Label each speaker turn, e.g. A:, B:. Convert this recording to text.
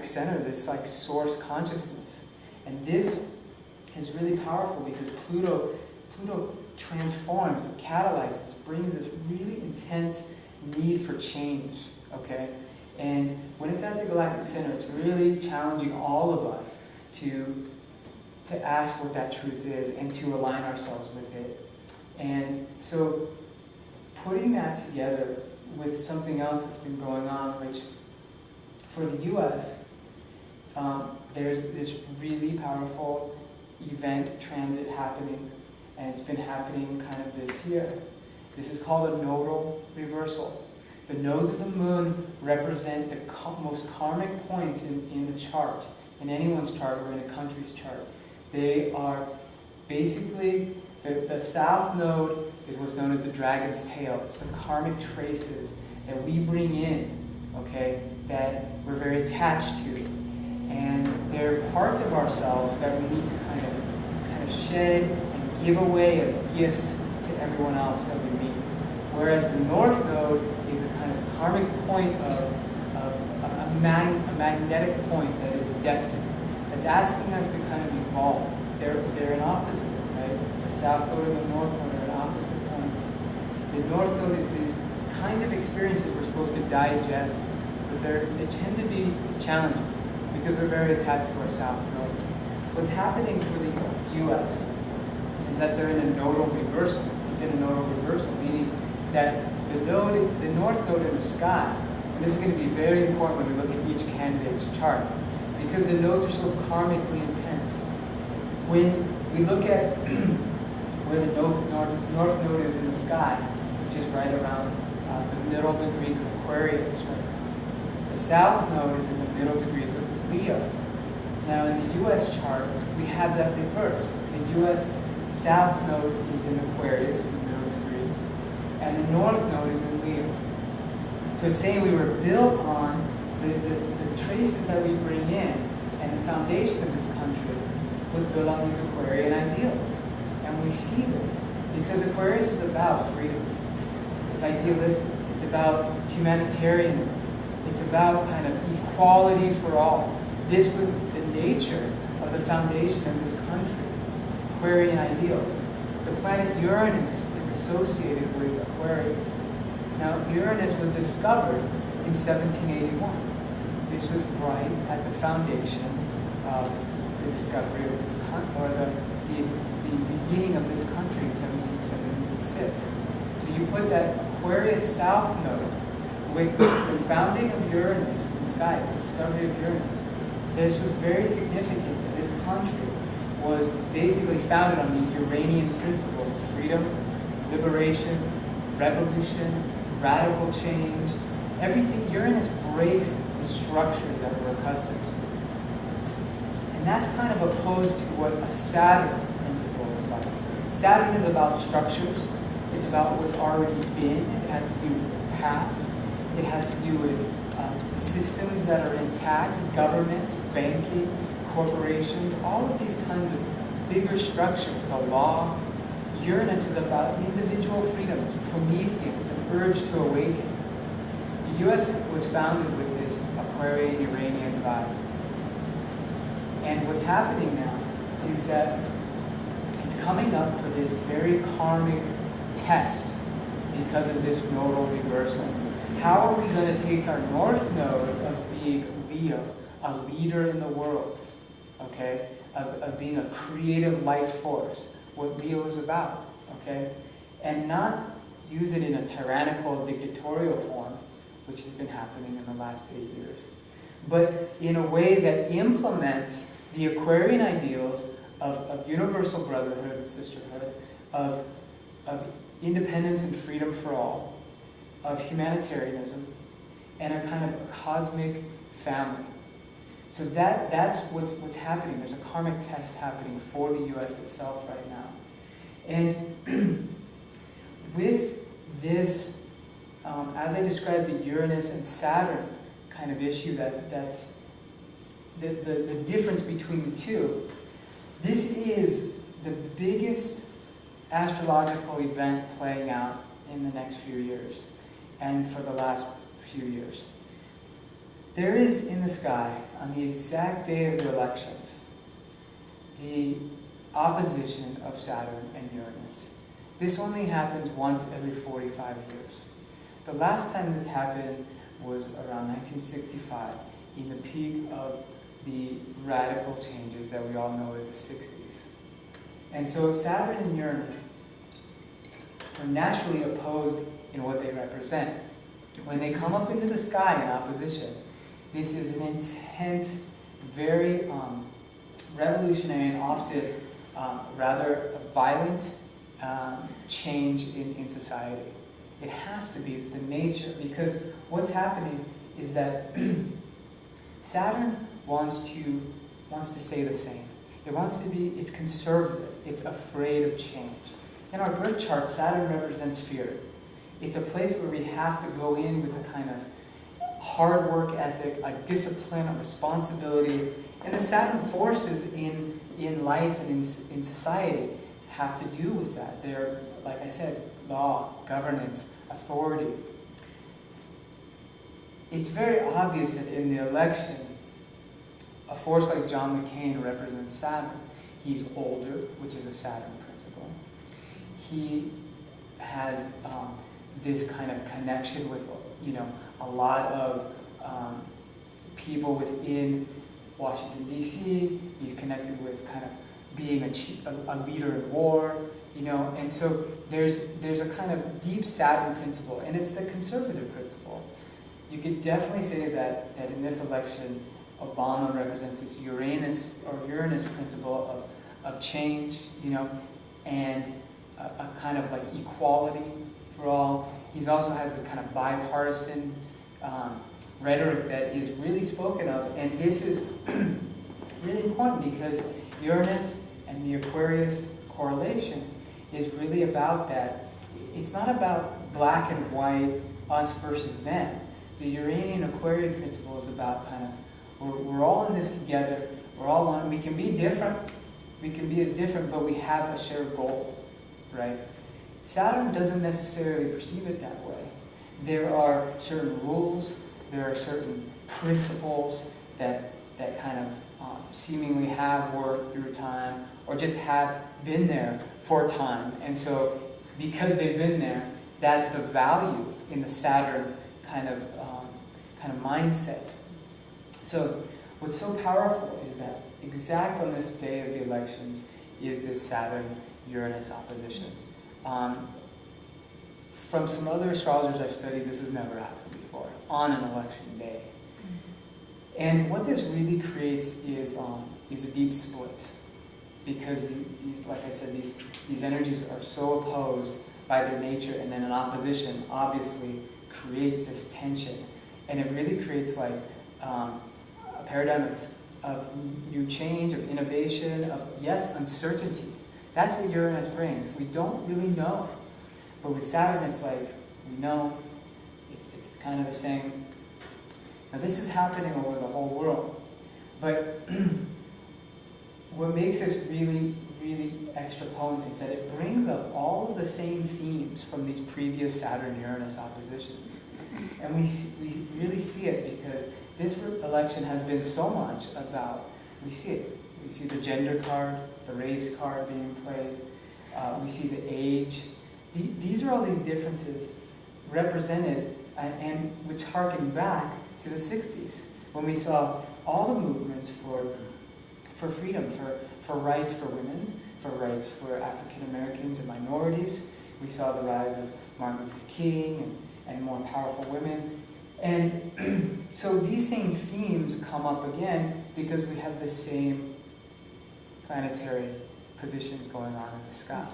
A: center, this like source consciousness. And this is really powerful because Pluto transforms, it catalyzes, brings this really intense need for change, okay? And when it's at the galactic center, it's really challenging all of us to ask what that truth is and to align ourselves with it. And so putting that together with something else that's been going on, which for the U.S., there's this really powerful event transit happening, and it's been happening kind of this year. This is called a nodal reversal. The nodes of the moon represent the most karmic points in the chart, in anyone's chart or in a country's chart. They are basically, the south node is what's known as the dragon's tail. It's the karmic traces that we bring in, okay, that we're very attached to. And they're parts of ourselves that we need to kind of shed and give away as gifts to everyone else that we meet. Whereas the north node is a kind of karmic point of a magnetic point that is a destiny. It's asking us to kind of evolve. They're an opposite, right? The south node and the north node are an opposite points. The north node is these kinds of experiences we're supposed to digest, but they tend to be challenging because we're very attached to our south node. What's happening for the U.S. is that they're in a nodal reversal. It's in a nodal reversal, meaning that the north node in the sky, and this is going to be very important when we look at each candidate's chart, because the nodes are so karmically intense. When we look at where the north node is in the sky, which is right around the middle degrees of Aquarius right now, the south node is in the middle degrees of Leo. Now in the U.S. chart, we have that reversed. The U.S. south node is in Aquarius, in the middle degrees, and the north node is in Leo. So it's saying we were built on the traces that we bring in, and the foundation of this country was built on these Aquarian ideals. And we see this because Aquarius is about freedom. It's idealistic. It's about humanitarianism. It's about kind of equality for all. This was the nature of the foundation of this country, Aquarian ideals. The planet Uranus is associated with Aquarius. Now, Uranus was discovered in 1781. This was right at the foundation of the discovery of this country, or the beginning of this country in 1776. So you put that Aquarius south node with the founding of Uranus in the sky, the discovery of Uranus. This was very significant that this country was basically founded on these Uranian principles of freedom, liberation, revolution, radical change. Everything, Uranus breaks the structures that we're accustomed to. And that's kind of opposed to what a Saturn principle is like. Saturn is about structures. It's about what's already been. It has to do with the past. It has to do with systems that are intact, governments, banking, corporations, all of these kinds of bigger structures, the law. Uranus is about individual freedom. It's Promethean. It's an urge to awaken. The U.S. was founded with this Aquarian Uranian vibe. And what's happening now is that it's coming up for this very karmic test because of this nodal reversal. How are we going to take our north node of being Leo, a leader in the world, okay, of being a creative life force, what Leo is about, okay, and not use it in a tyrannical, dictatorial form, which has been happening in the last 8 years, but in a way that implements the Aquarian ideals of universal brotherhood and sisterhood, of independence and freedom for all, of humanitarianism, and a kind of a cosmic family. So that's what's happening. There's a karmic test happening for the U.S. itself right now. And with this, as I described the Uranus and Saturn kind of issue, that's the difference between the two, this is the biggest astrological event playing out in the next few years and for the last few years. there is in the sky, on the exact day of the elections, the opposition of Saturn and Uranus. This only happens once every 45 years. The last time this happened was around 1965, in the peak of the radical changes that we all know as the 60s. And so Saturn and Uranus are naturally opposed in what they represent. When they come up into the sky in opposition, this is an intense, very revolutionary and often rather violent change in society. It has to be, it's the nature, because what's happening is that Saturn wants to stay the same. It wants to be, it's conservative, it's afraid of change. In our birth chart, Saturn represents fear. It's a place where we have to go in with a kind of hard work ethic, a discipline, a responsibility. And the Saturn forces in life and in society have to do with that. They're, like I said, law, governance, authority. It's very obvious that in the election, a force like John McCain represents Saturn. He's older, which is a Saturn principle. He has this kind of connection with, a lot of people within Washington, D.C. He's connected with kind of being a leader in war, and so there's a kind of deep Saturn principle, and it's the conservative principle. You could definitely say that in this election, Obama represents this Uranus principle of change, and a kind of like equality for all. He also has the kind of bipartisan rhetoric that is really spoken of, and this is really important because Uranus and the Aquarius correlation is really about that. It's not about black and white, us versus them. The Uranian Aquarian principle is about kind of, we're all in this together, we're all one, we can be different, we can be as different, but we have a shared goal, right? Saturn doesn't necessarily perceive it that way. There are certain rules, there are certain principles that kind of seemingly have worked through time, or just have been there for time. And so, because they've been there, that's the value in the Saturn kind of mindset. So, what's so powerful is that exact on this day of the elections is this Saturn-Uranus opposition. From some other astrologers I've studied, this has never happened before on an election day. And what this really creates is a deep split, because these, like I said, these energies are so opposed by their nature, and then an opposition obviously creates this tension, and it really creates like a paradigm of new change, of innovation, of uncertainty. That's what Uranus brings. We don't really know, but with Saturn, it's like we know. It's kind of the same. Now this is happening over the whole world, but what makes this really, really extra potent is that it brings up all of the same themes from these previous Saturn-Uranus oppositions. And we really see it because this election has been so much about, we see it. We see the gender card, the race card being played. We see the age. These are all these differences represented and which harken back to the 60s, when we saw all the movements for freedom, for rights for women, for rights for African Americans and minorities. We saw the rise of Martin Luther King and more powerful women. And so these same themes come up again because we have the same planetary positions going on in the sky.